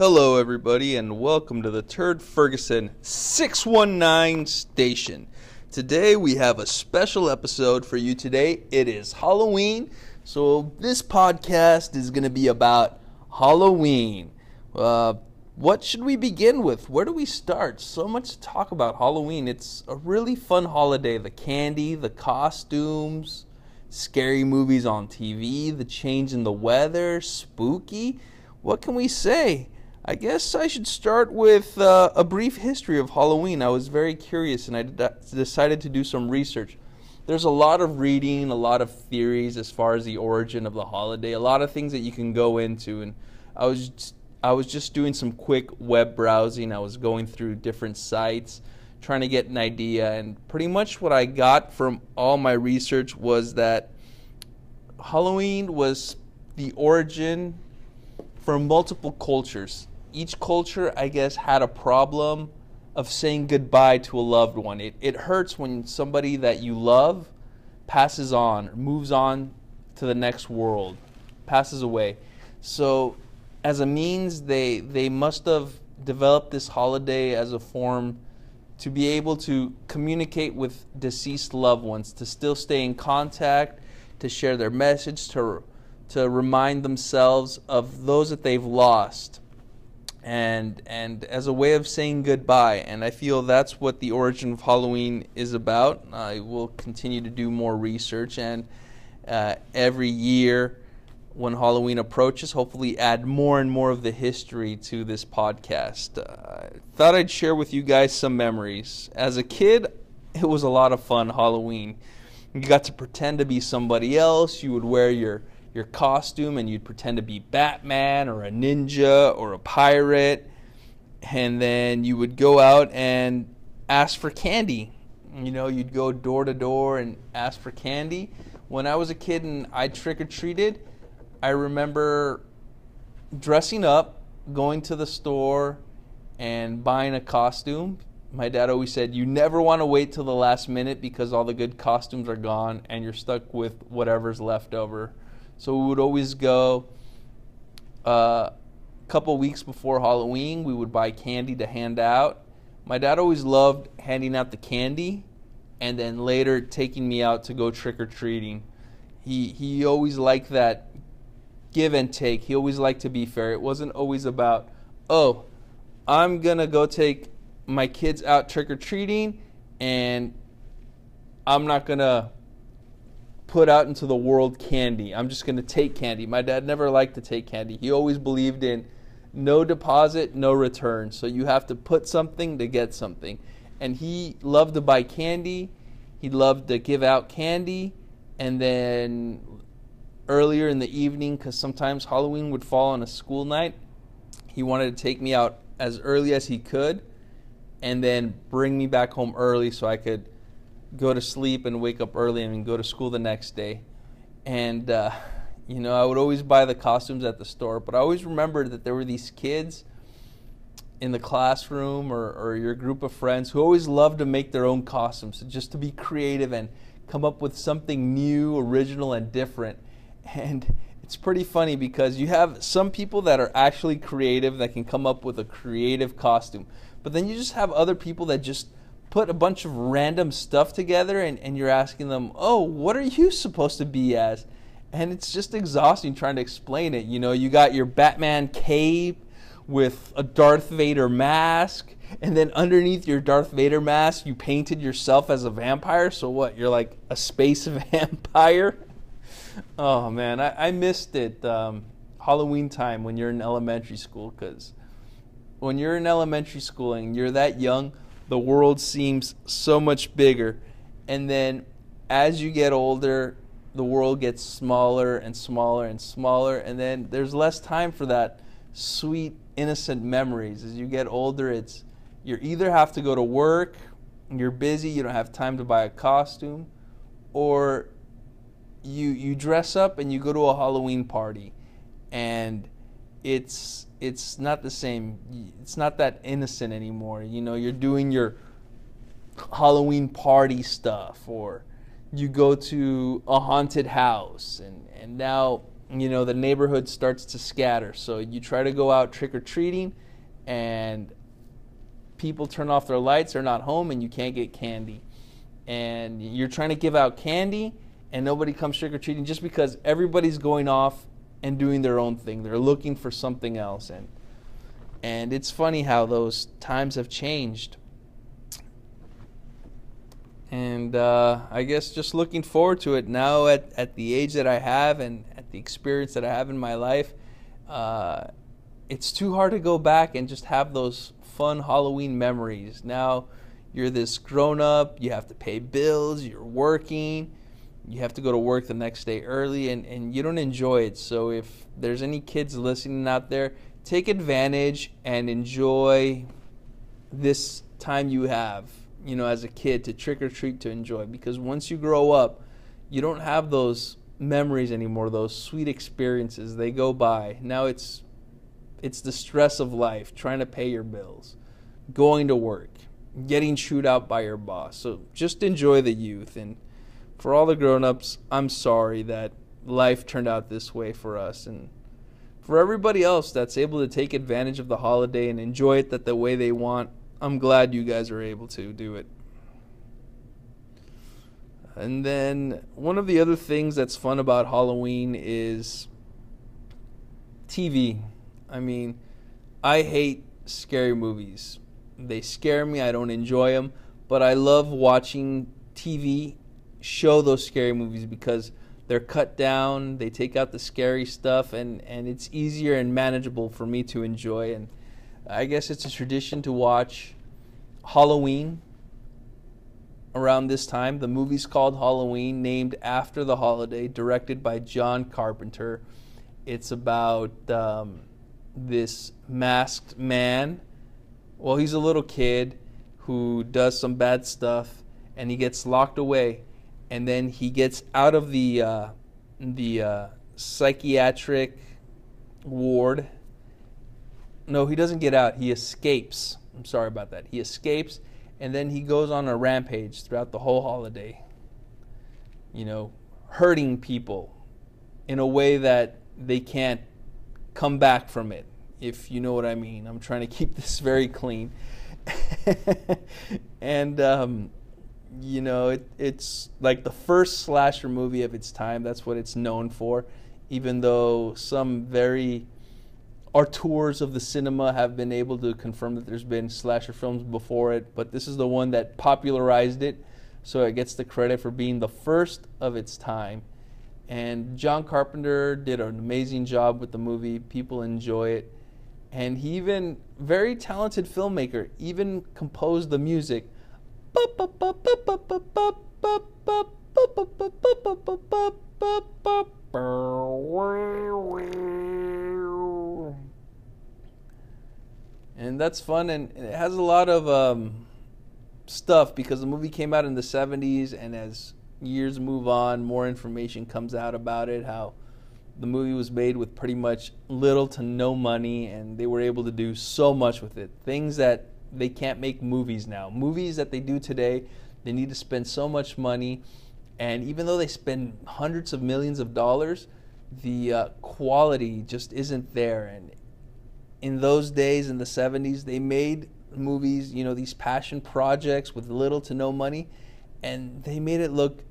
Hello, everybody, and welcome to the Turd Ferguson 619 station. Today, we have a special episode for you today. It is Halloween, so this podcast is going to be about Halloween. What should we begin with? Where do we start? So much to talk about Halloween. It's a really fun holiday. The candy, the costumes, scary movies on TV, the change in the weather, spooky. What can we say? I guess I should start with a brief history of Halloween. I was very curious and I decided to do some research. There's a lot of reading, a lot of theories as far as the origin of the holiday, a lot of things that you can go into. And I was just doing some quick web browsing. I was going through different sites, trying to get an idea. And pretty much what I got from all my research was that Halloween was the origin from multiple cultures. Each culture, I guess, had a problem of saying goodbye to a loved one. It hurts when somebody that you love passes on, moves on to the next world, passes away. So as a means, they must have developed this holiday as a form to be able to communicate with deceased loved ones, to still stay in contact, to share their message, to remind themselves of those that they've lost, and as a way of saying goodbye. And I feel that's what the origin of Halloween is about. I will continue to do more research, and every year when Halloween approaches, hopefully add more and more of the history to this podcast. I thought I'd share with you guys some memories. As a kid, it was a lot of fun, Halloween. You got to pretend to be somebody else. You would wear your costume and you'd pretend to be Batman or a ninja or a pirate, and then you would go out and ask for candy. You know, you'd go door to door and ask for candy. When I was a kid and I trick-or-treated, I remember dressing up, going to the store and buying a costume. My dad always said, you never want to wait till the last minute because all the good costumes are gone and you're stuck with whatever's left over. So we would always go a couple weeks before Halloween. We would buy candy to hand out. My dad always loved handing out the candy and then later taking me out to go trick-or-treating. He always liked that give and take. He always liked to be fair. It wasn't always about, oh, I'm going to go take my kids out trick-or-treating and I'm not going to put out into the world candy. I'm just going to take candy. My dad never liked to take candy. He always believed in no deposit, no return. So you have to put something to get something. And he loved to buy candy. He loved to give out candy. And then earlier in the evening, because sometimes Halloween would fall on a school night, he wanted to take me out as early as he could and then bring me back home early so I could go to sleep and wake up early and go to school the next day. And I would always buy the costumes at the store, but I always remembered that there were these kids in the classroom or your group of friends who always loved to make their own costumes, just to be creative and come up with something new, original, and different. And it's pretty funny because you have some people that are actually creative that can come up with a creative costume, but then you just have other people that just put a bunch of random stuff together and you're asking them, oh, what are you supposed to be as? And it's just exhausting trying to explain it. You know, you got your Batman cape with a Darth Vader mask, and then underneath your Darth Vader mask, you painted yourself as a vampire. So what, you're like a space vampire? Oh, man, I missed it. Halloween time when you're in elementary school, because when you're in elementary school and you're that young, the world seems so much bigger. And then as you get older, the world gets smaller and smaller and smaller. And then there's less time for that sweet, innocent memories. As you get older, you either have to go to work, you're busy, you don't have time to buy a costume, or you dress up and you go to a Halloween party. And it's not the same. It's not that innocent anymore. You know, you're doing your Halloween party stuff, or you go to a haunted house, and now the neighborhood starts to scatter. So you try to go out trick-or-treating, and people turn off their lights, they're not home, and you can't get candy. And you're trying to give out candy, and nobody comes trick-or-treating just because everybody's going off and doing their own thing. They're looking for something else. And it's funny how those times have changed. And I guess just looking forward to it now at the age that I have and at the experience that I have in my life, it's too hard to go back and just have those fun Halloween memories. Now you're this grown-up, you have to pay bills, you're working, you have to go to work the next day early, and you don't enjoy it. So if there's any kids listening out there, take advantage and enjoy this time you have, as a kid, to trick or treat, to enjoy. Because once you grow up, you don't have those memories anymore, those sweet experiences. They go by. Now it's the stress of life, trying to pay your bills, going to work, getting chewed out by your boss. So just enjoy the youth. And for all the grown-ups, I'm sorry that life turned out this way for us. And for everybody else that's able to take advantage of the holiday and enjoy it the way they want, I'm glad you guys are able to do it. And then one of the other things that's fun about Halloween is TV. I mean, I hate scary movies. They scare me. I don't enjoy them. But I love watching TV show those scary movies because they're cut down. They take out the scary stuff, and it's easier and manageable for me to enjoy. And I guess it's a tradition to watch Halloween around this time. The movie's called Halloween, named after the holiday, directed by John Carpenter. It's about this masked man. Well, he's a little kid who does some bad stuff, and he gets locked away. And then he gets out of the psychiatric ward. No, he doesn't get out. He escapes. I'm sorry about that. He escapes, and then he goes on a rampage throughout the whole holiday, hurting people in a way that they can't come back from it, if you know what I mean. I'm trying to keep this very clean. And, it's like the first slasher movie of its time. That's what it's known for, even though some very auteurs of the cinema have been able to confirm that there's been slasher films before it, but this is the one that popularized it, so it gets the credit for being the first of its time. And John Carpenter did an amazing job with the movie. People enjoy it. And he even, very talented filmmaker, even composed the music. And that's fun, and it has a lot of stuff because the movie came out in the 70s, and as years move on, more information comes out about it, how the movie was made with pretty much little to no money, and they were able to do so much with it. Things that they can't make movies now. Movies that they do today, they need to spend so much money, and even though they spend hundreds of millions of dollars, the quality just isn't there. And in those days, in the 70s, they made movies, these passion projects with little to no money, and they made it look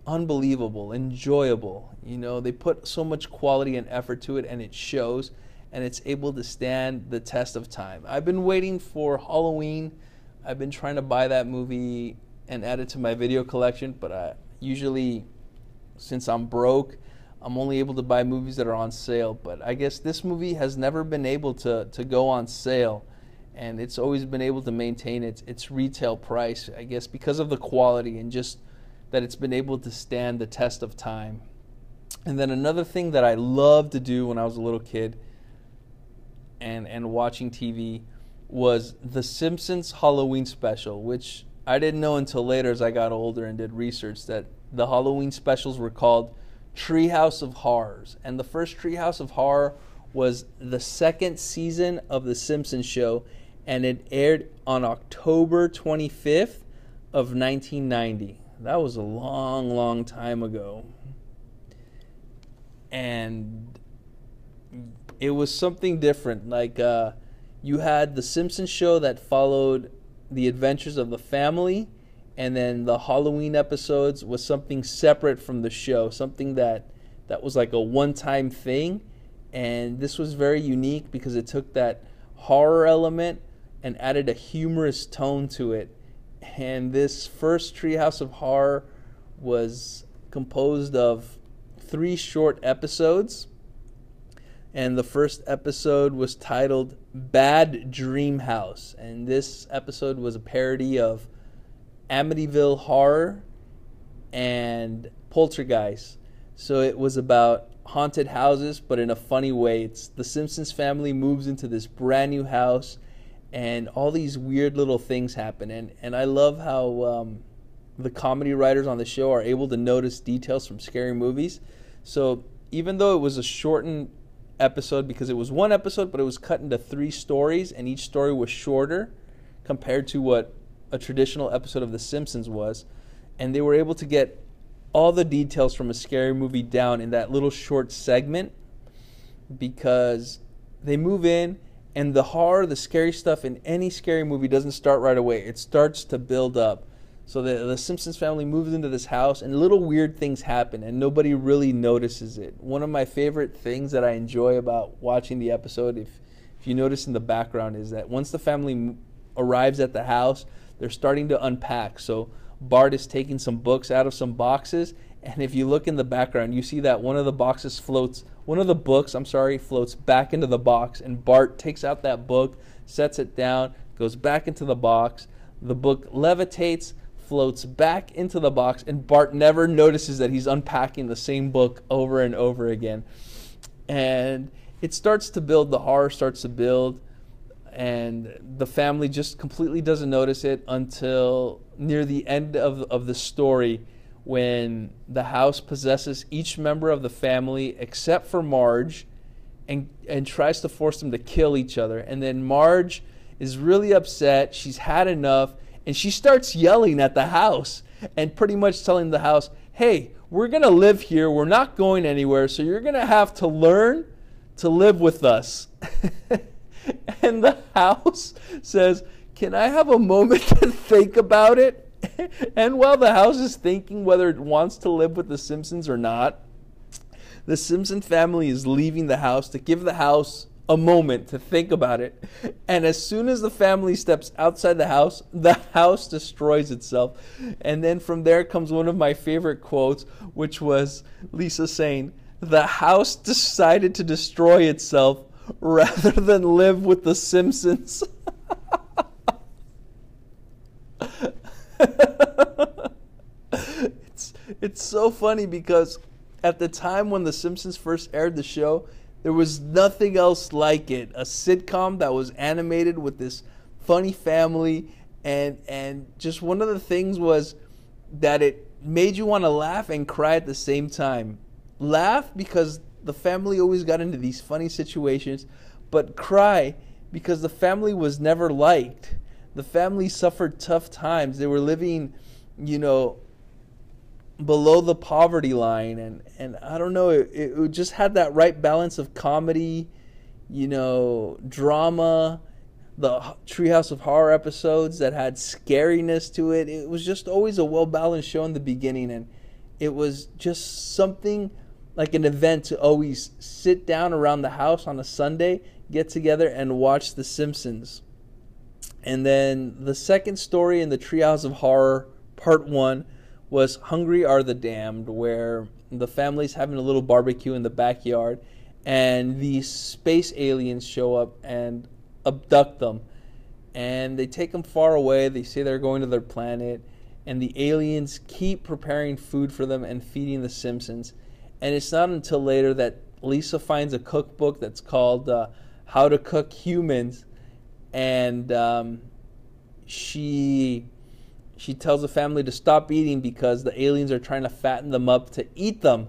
unbelievable, enjoyable. They put so much quality and effort to it, and it shows, and it's able to stand the test of time. I've been waiting for Halloween. I've been trying to buy that movie and add it to my video collection, but usually, since I'm broke, I'm only able to buy movies that are on sale. But I guess this movie has never been able to go on sale, and it's always been able to maintain its retail price, I guess, because of the quality and just that it's been able to stand the test of time. And then another thing that I loved to do when I was a little kid and watching TV was The Simpsons Halloween special, which I didn't know until later as I got older and did research, that the Halloween specials were called Treehouse of Horrors. And the first Treehouse of Horror was the second season of The Simpsons show, and it aired on October 25th of 1990. That was a long, long time ago. and it was something different. Like you had the Simpsons show that followed the adventures of the family, and then the Halloween episodes was something separate from the show, something that was like a one-time thing. And this was very unique because it took that horror element and added a humorous tone to it. And this first Treehouse of Horror was composed of 3 short episodes. And the first episode was titled Bad Dream House. And this episode was a parody of Amityville Horror and Poltergeist. So it was about haunted houses, but in a funny way. It's the Simpsons family moves into this brand new house, and all these weird little things happen. And I love how the comedy writers on the show are able to notice details from scary movies. So even though it was a shortened episode, because it was one episode, but it was cut into 3 stories, and each story was shorter compared to what a traditional episode of The Simpsons was, and they were able to get all the details from a scary movie down in that little short segment, because they move in, and the horror, the scary stuff in any scary movie doesn't start right away. It starts to build up. So the Simpsons family moves into this house, and little weird things happen, and nobody really notices it. One of my favorite things that I enjoy about watching the episode, if you notice in the background, is that once the family arrives at the house, they're starting to unpack. So Bart is taking some books out of some boxes, and if you look in the background, you see that one of the books floats back into the box, and Bart takes out that book, sets it down, goes back into the box. The book levitates, floats back into the box, and Bart never notices that he's unpacking the same book over and over again. And it starts to build, the horror starts to build, and the family just completely doesn't notice it until near the end of the story, when the house possesses each member of the family except for Marge, and tries to force them to kill each other. And then Marge is really upset. She's had enough, and she starts yelling at the house and pretty much telling the house, hey, we're going to live here. We're not going anywhere, so you're going to have to learn to live with us. And the house says, can I have a moment to think about it? And while the house is thinking whether it wants to live with the Simpsons or not, the Simpson family is leaving the house to give the house a moment to think about it. And as soon as the family steps outside the house destroys itself. And then from there comes one of my favorite quotes, which was Lisa saying, the house decided to destroy itself rather than live with the Simpsons. It's so funny because at the time when The Simpsons first aired the show, there was nothing else like it. A sitcom that was animated with this funny family, and just one of the things was that it made you want to laugh and cry at the same time. Laugh because the family always got into these funny situations, but cry because the family was never liked. The family suffered tough times. They were living, below the poverty line, and I don't know, it just had that right balance of comedy, drama, the Treehouse of Horror episodes that had scariness to it. It was just always a well-balanced show in the beginning, and it was just something like an event to always sit down around the house on a Sunday, get together, and watch The Simpsons. And then the second story in the Treehouse of Horror, Part 1, was Hungry Are the Damned, where the family's having a little barbecue in the backyard, and these space aliens show up and abduct them. And they take them far away. They say they're going to their planet, and the aliens keep preparing food for them and feeding the Simpsons. And it's not until later that Lisa finds a cookbook that's called How to Cook Humans, and she tells the family to stop eating because the aliens are trying to fatten them up to eat them.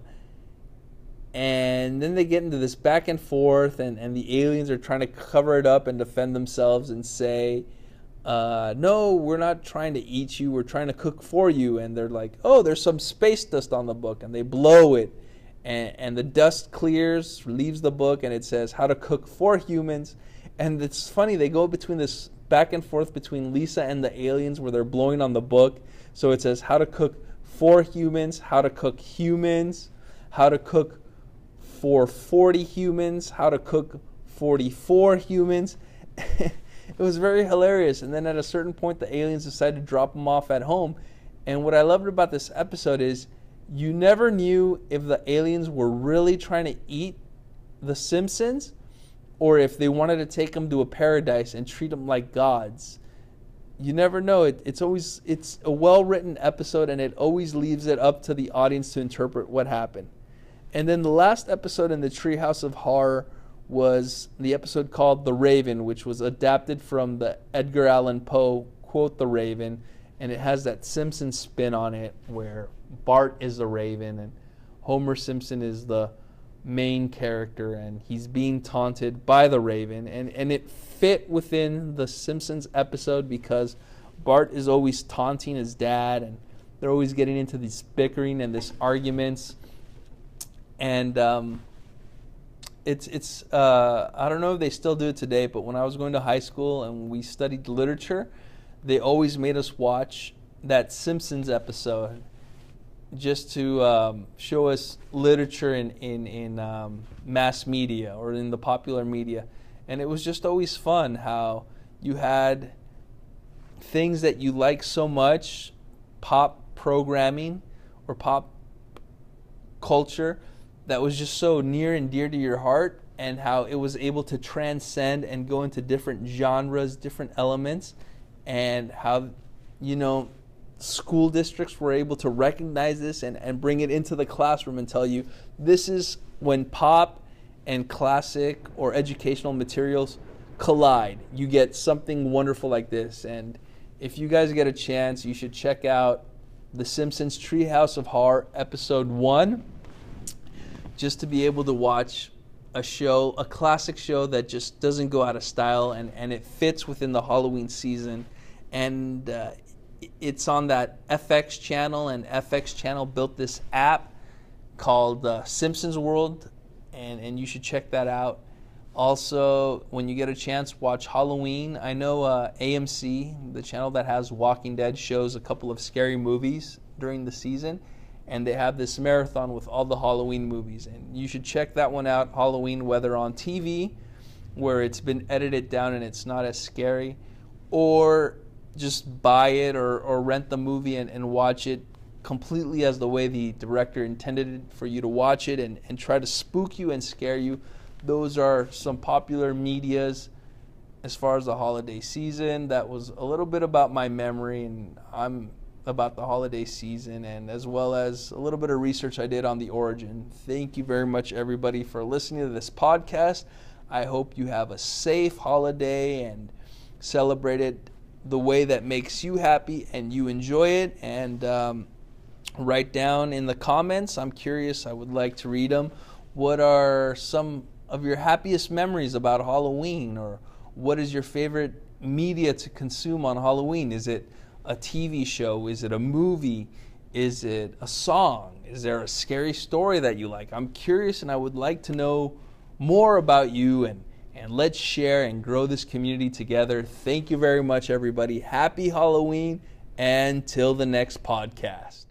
And then they get into this back and forth, and the aliens are trying to cover it up and defend themselves and say, no, we're not trying to eat you, we're trying to cook for you. And they're like, oh, there's some space dust on the book, and they blow it. and the dust clears, leaves the book, and it says how to cook for humans. And it's funny, they go between this back and forth between Lisa and the aliens where they're blowing on the book. So it says how to cook for humans, how to cook humans, how to cook for 40 humans, how to cook 44 humans. It was very hilarious. And then at a certain point, the aliens decided to drop them off at home. And what I loved about this episode is you never knew if the aliens were really trying to eat the Simpsons or if they wanted to take them to a paradise and treat them like gods. You never know. It's a well-written episode, and it always leaves it up to the audience to interpret what happened. And then the last episode in the Treehouse of Horror was the episode called The Raven, which was adapted from the Edgar Allan Poe quote, The Raven, and it has that Simpsons spin on it where Bart is the Raven and Homer Simpson is the main character, and he's being taunted by the Raven, and it fit within the Simpsons episode because Bart is always taunting his dad, and they're always getting into these bickering and these arguments, and it's I don't know if they still do it today, but when I was going to high school and we studied literature, they always made us watch that Simpsons episode just to show us literature in mass media or in the popular media. And it was just always fun how you had things that you like so much, pop programming or pop culture, that was just so near and dear to your heart, and how it was able to transcend and go into different genres, different elements, and how, school districts were able to recognize this and bring it into the classroom and tell you this is when pop and classic or educational materials collide. You get something wonderful like this. And if you guys get a chance, you should check out The Simpsons Treehouse of Horror episode 1, just to be able to watch a show, a classic show that just doesn't go out of style, and it fits within the Halloween season. And it's on that FX channel, and FX channel built this app called Simpsons World, and you should check that out. Also, when you get a chance, watch Halloween. I know AMC, the channel that has Walking Dead, shows a couple of scary movies during the season, and they have this marathon with all the Halloween movies, and you should check that one out, Halloween, whether on TV, where it's been edited down and it's not as scary, or just buy it or rent the movie and watch it completely as the way the director intended it for you to watch it, and try to spook you and scare you. Those are some popular medias as far as the holiday season. That was a little bit about my memory, and I'm about the holiday season, and as well as a little bit of research I did on the origin. Thank you very much, everybody, for listening to this podcast. I hope you have a safe holiday and celebrate it the way that makes you happy and you enjoy it. And write down in the comments. I'm curious. I would like to read them. What are some of your happiest memories about Halloween? Or what is your favorite media to consume on Halloween? Is it a TV show? Is it a movie? Is it a song? Is there a scary story that you like? I'm curious, and I would like to know more about you, and let's share and grow this community together. Thank you very much, everybody. Happy Halloween, and till the next podcast.